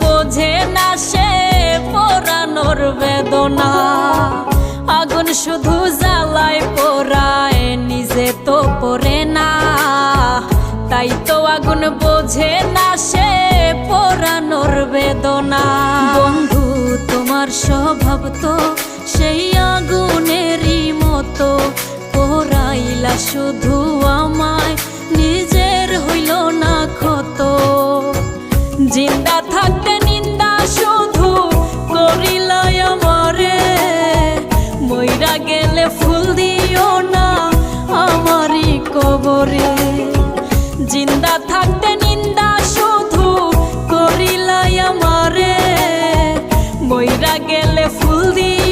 বোঝে না সে পোড়ানোর বেদনা। আগুন শুধু জ্বালায় পোড়ায়, নিজে তো পড়ে না। তাই তো আগুন বোঝে না সে পোড়ানোর বেদনা। বন্ধু তোমার স্বভাব তো সেই আগুনেরই মতো, পোড়াইলা শুধু আমায়, নিজের হইল না ক্ষত। জিন্দা থাকতে নিন্দা শুধু করিলাই আমারে, মইরা গেলে ফুল দিও না আমারই কবরে। জিন্দা থাকতে নিন্দা শুধু করিলাই আমারে, মইরা গেলে ফুল দিও